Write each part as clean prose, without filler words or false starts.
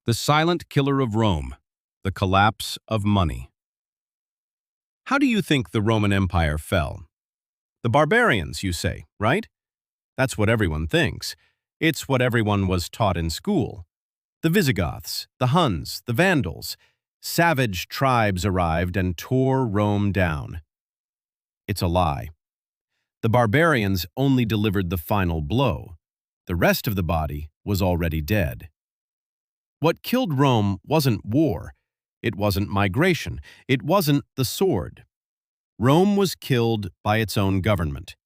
The silent killer of Rome, the collapse of money. How do you think the Roman Empire fell? The barbarians, you say, right? That's what everyone thinks. It's what everyone was taught in school. The Visigoths, the Huns, the Vandals, savage tribes arrived and tore Rome down. It's a lie. The barbarians only delivered the final blow. The rest of the body was already dead. What killed Rome wasn't war. It wasn't migration. It wasn't the sword. Rome was killed by its own government.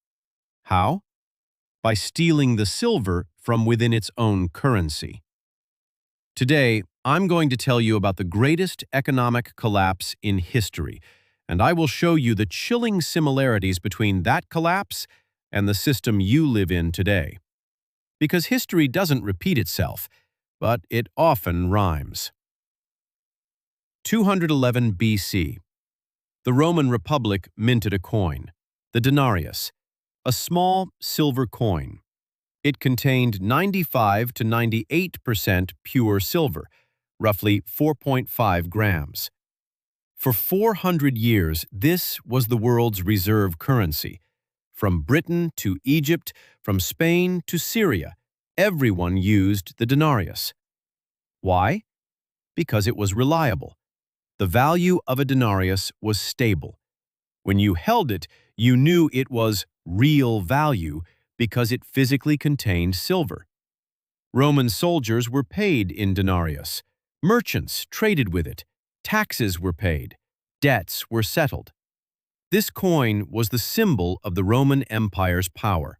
How? By stealing the silver from within its own currency. Today, I'm going to tell you about the greatest economic collapse in history, and I will show you the chilling similarities between that collapse and the system you live in today. Because history doesn't repeat itself, but it often rhymes. 211 BC. The Roman Republic minted a coin, the Denarius, a small silver coin. It contained 95 to 98% pure silver, roughly 4.5 grams. For 400 years, this was the world's reserve currency. From Britain to Egypt, from Spain to Syria, everyone used the denarius. Why? Because it was reliable. The value of a denarius was stable. When you held it, you knew it was real value because it physically contained silver. Roman soldiers were paid in denarius. Merchants traded with it. Taxes were paid. Debts were settled. This coin was the symbol of the Roman Empire's power.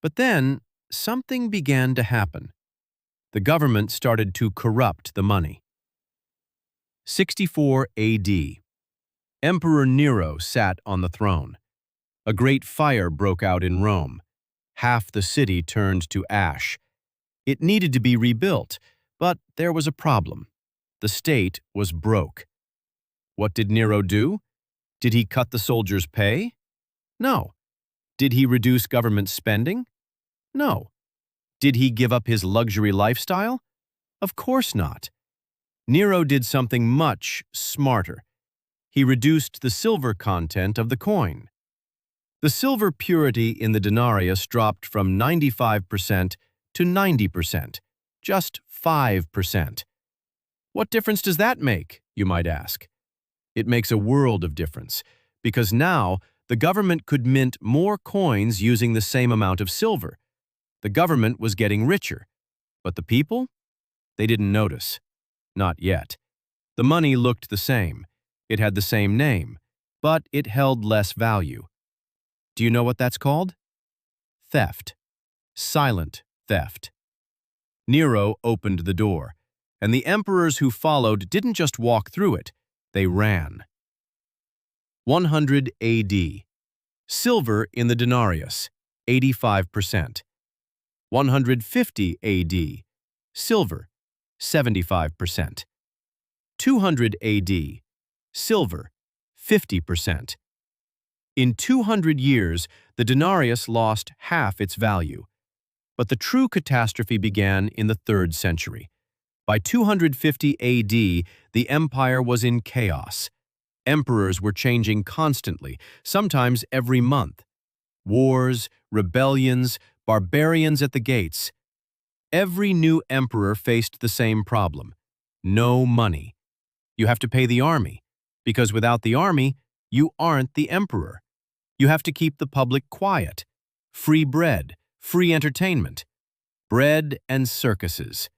But then, something began to happen. The government started to corrupt the money. 64 AD. Emperor Nero sat on the throne. A great fire broke out in Rome. Half the city turned to ash. It needed to be rebuilt, but there was a problem. The state was broke. What did Nero do? Did he cut the soldiers' pay? No. Did he reduce government spending? No. Did he give up his luxury lifestyle? Of course not. Nero did something much smarter. He reduced the silver content of the coin. The silver purity in the denarius dropped from 95% to 90%, just 5%. What difference does that make, you might ask? It makes a world of difference, because now the government could mint more coins using the same amount of silver. The government was getting richer, but the people? They didn't notice. Not yet. The money looked the same. It had the same name, but it held less value. Do you know what that's called? Theft. Silent theft. Nero opened the door, and the emperors who followed didn't just walk through it, they ran. 100 AD. Silver in the denarius, 85%. 150 AD. Silver, 75%. 200 AD. Silver, 50%. In 200 years, the denarius lost half its value. But the true catastrophe began in the 3rd century. By 250 AD, the empire was in chaos. Emperors were changing constantly, sometimes every month. Wars, rebellions, barbarians at the gates. Every new emperor faced the same problem: no money. You have to pay the army, because without the army, you aren't the emperor. You have to keep the public quiet. Free bread, free entertainment, bread and circuses.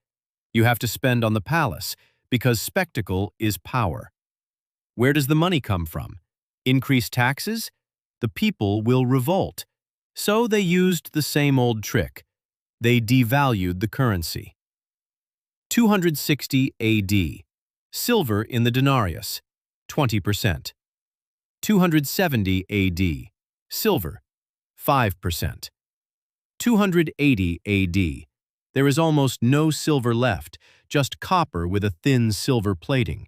You have to spend on the palace, because spectacle is power. Where does the money come from? Increased taxes? The people will revolt. So they used the same old trick. They devalued the currency. 260 AD. Silver in the denarius, 20%. 270 AD. Silver, 5%. 280 AD. There is almost no silver left, just copper with a thin silver plating.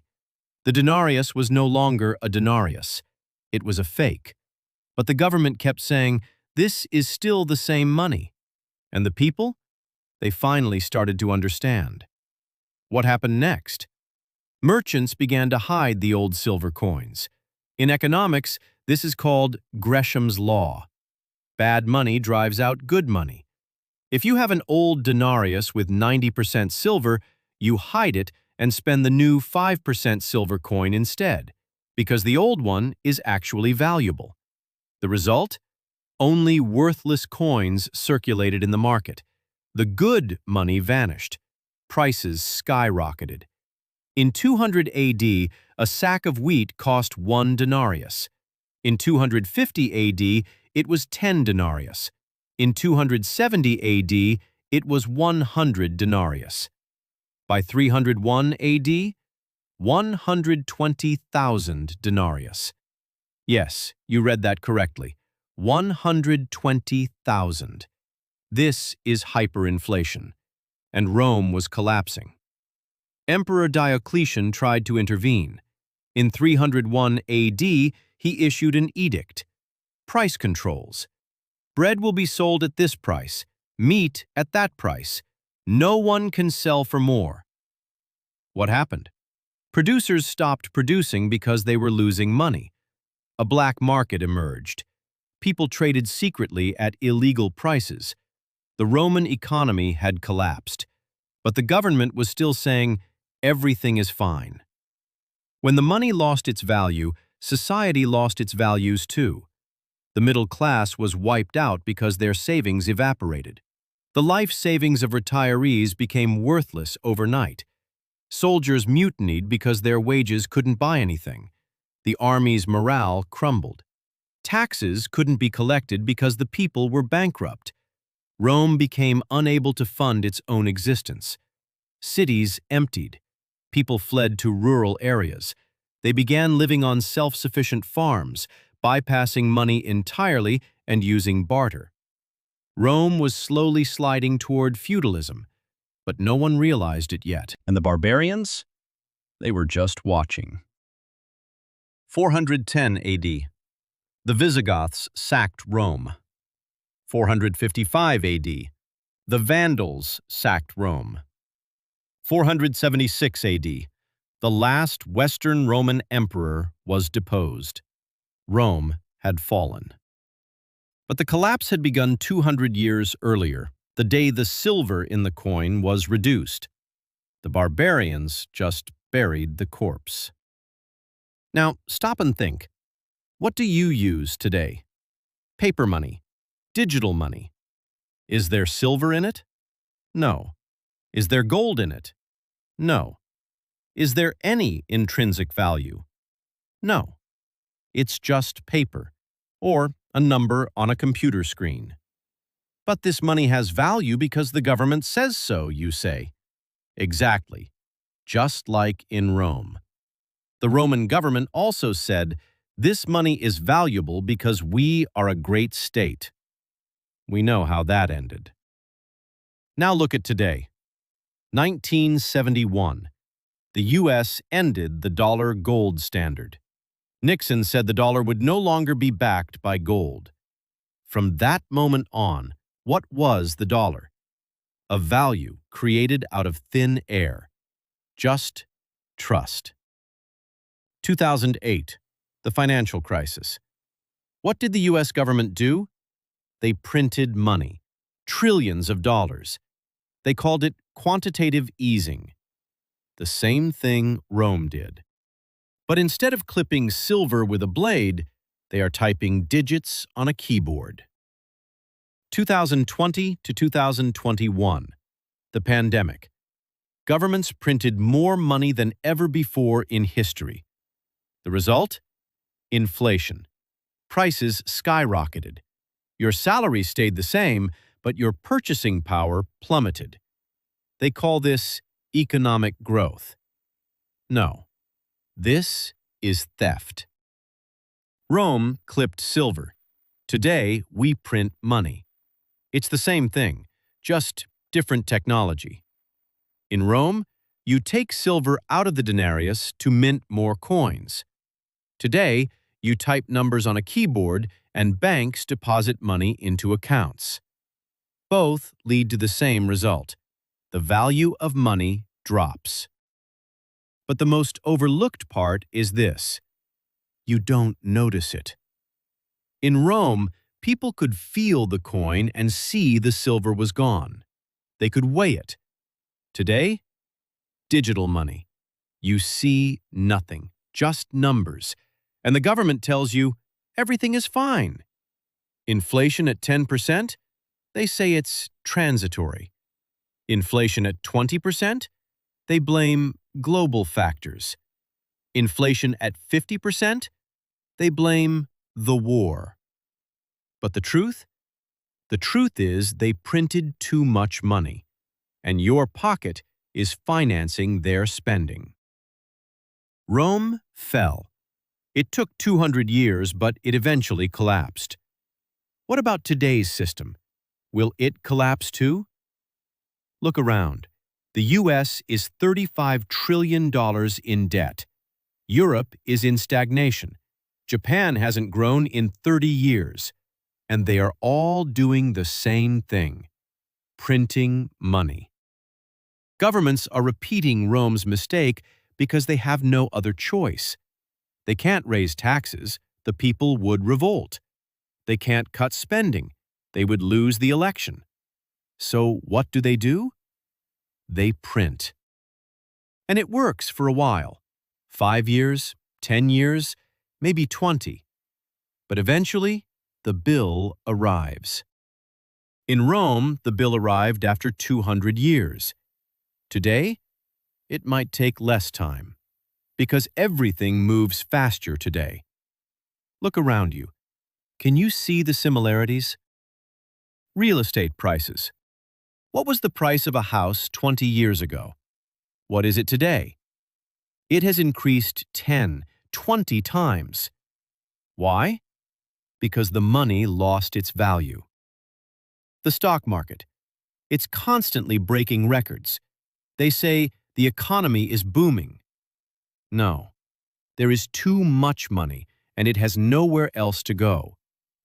The denarius was no longer a denarius. It was a fake. But the government kept saying, this is still the same money. And the people? They finally started to understand. What happened next? Merchants began to hide the old silver coins. In economics, this is called Gresham's law. Bad money drives out good money. If you have an old denarius with 90% silver, you hide it and spend the new 5% silver coin instead, because the old one is actually valuable. The result? Only worthless coins circulated in the market. The good money vanished. Prices skyrocketed. In 200 AD, a sack of wheat cost 1 denarius. In 250 AD, it was 10 denarius. In 270 AD, it was 100 denarius. By 301 AD, 120,000 denarius. Yes, you read that correctly. 120,000. This is hyperinflation, and Rome was collapsing. Emperor Diocletian tried to intervene. In 301 AD, he issued an edict. Price controls. Bread will be sold at this price, meat at that price. No one can sell for more. What happened? Producers stopped producing because they were losing money. A black market emerged. People traded secretly at illegal prices. The Roman economy had collapsed, but the government was still saying, everything is fine. When the money lost its value, society lost its values too. The middle class was wiped out because their savings evaporated. The life savings of retirees became worthless overnight. Soldiers mutinied because their wages couldn't buy anything. The army's morale crumbled. Taxes couldn't be collected because the people were bankrupt. Rome became unable to fund its own existence. Cities emptied. People fled to rural areas. They began living on self-sufficient farms, bypassing money entirely and using barter. Rome was slowly sliding toward feudalism, but no one realized it yet. And the barbarians? They were just watching. 410 AD. The Visigoths sacked Rome. 455 AD. The Vandals sacked Rome. 476 AD. The last Western Roman emperor was deposed. Rome had fallen. But the collapse had begun 200 years earlier, the day the silver in the coin was reduced. The barbarians just buried the corpse. Now, stop and think. What do you use today? Paper money, digital money. Is there silver in it? No. Is there gold in it? No. Is there any intrinsic value? No. It's just paper, or a number on a computer screen. But this money has value because the government says so, you say. Exactly. Just like in Rome. The Roman government also said, this money is valuable because we are a great state. We know how that ended. Now look at today. 1971. The U.S. ended the dollar gold standard. Nixon said the dollar would no longer be backed by gold. From that moment on, what was the dollar? A value created out of thin air. Just trust. 2008, the financial crisis. What did the U.S. government do? They printed money, trillions of dollars. They called it quantitative easing. The same thing Rome did. But instead of clipping silver with a blade, they are typing digits on a keyboard. 2020 to 2021, the pandemic. Governments printed more money than ever before in history. The result? Inflation. Prices skyrocketed. Your salary stayed the same, but your purchasing power plummeted. They call this economic growth. No, this is theft. Rome clipped silver. Today, we print money. It's the same thing, just different technology. In Rome, you take silver out of the denarius to mint more coins. Today, you type numbers on a keyboard and banks deposit money into accounts. Both lead to the same result. The value of money drops. But the most overlooked part is this: you don't notice it. In Rome, people could feel the coin and see the silver was gone. They could weigh it. Today, digital money. You see nothing, just numbers. And the government tells you everything is fine. Inflation at 10%? They say it's transitory. Inflation at 20%? They blame global factors. Inflation at 50%? They blame the war. But the truth? The truth is they printed too much money, and your pocket is financing their spending. Rome fell. It took 200 years, but it eventually collapsed. What about today's system? Will it collapse too? Look around. The U.S. is $35 trillion in debt. Europe is in stagnation. Japan hasn't grown in 30 years. And they are all doing the same thing: printing money. Governments are repeating Rome's mistake because they have no other choice. They can't raise taxes. The people would revolt. They can't cut spending. They would lose the election. So what do? They print. And it works for a while. 5 years, 10 years, maybe 20. But eventually, the bill arrives. In Rome, the bill arrived after 200 years. Today, it might take less time, because everything moves faster today. Look around you. Can you see the similarities? Real estate prices. What was the price of a house 20 years ago? What is it today? It has increased 10, 20 times. Why? Because the money lost its value. The stock market. It's constantly breaking records. They say the economy is booming. No, there is too much money, and it has nowhere else to go.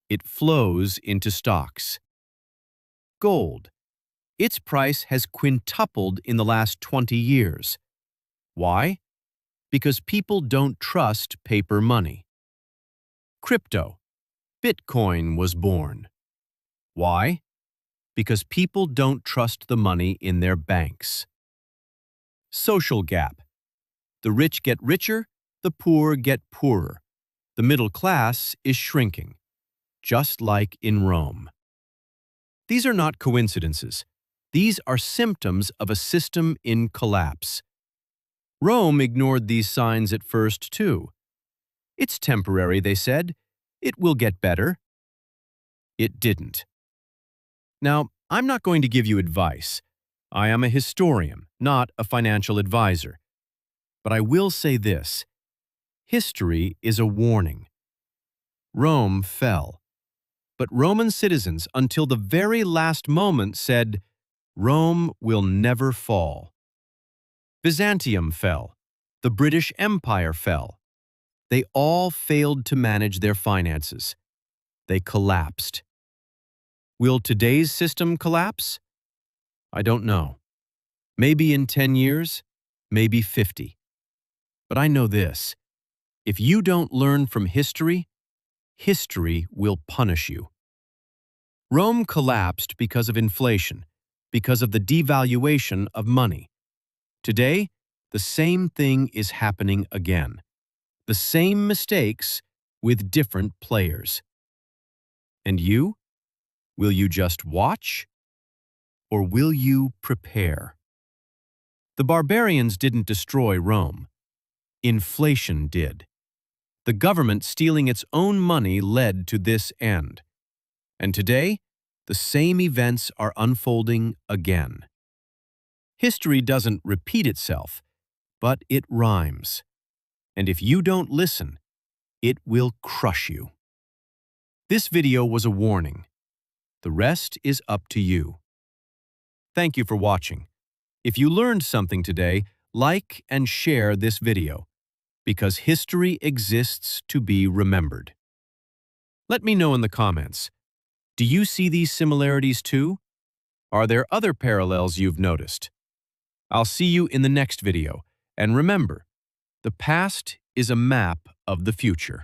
It flows into stocks. Gold. Its price has quintupled in the last 20 years. Why? Because people don't trust paper money. Crypto. Bitcoin was born. Why? Because people don't trust the money in their banks. Social gap. The rich get richer, the poor get poorer. The middle class is shrinking, just like in Rome. These are not coincidences. These are symptoms of a system in collapse. Rome ignored these signs at first, too. It's temporary, they said. It will get better. It didn't. Now, I'm not going to give you advice. I am a historian, not a financial advisor. But I will say this: history is a warning. Rome fell. But Roman citizens, until the very last moment, said, Rome will never fall. Byzantium fell. The British Empire fell. They all failed to manage their finances. They collapsed. Will today's system collapse? I don't know. Maybe in 10 years, maybe 50. But I know this: if you don't learn from history, history will punish you. Rome collapsed because of inflation, because of the devaluation of money. Today, the same thing is happening again. The same mistakes with different players. And you? Will you just watch? Or will you prepare? The barbarians didn't destroy Rome. Inflation did. The government stealing its own money led to this end. And today, the same events are unfolding again. History doesn't repeat itself, but it rhymes. And if you don't listen, it will crush you. This video was a warning. The rest is up to you. Thank you for watching. If you learned something today, like and share this video, because history exists to be remembered. Let me know in the comments. Do you see these similarities too? Are there other parallels you've noticed? I'll see you in the next video, and remember, the past is a map of the future.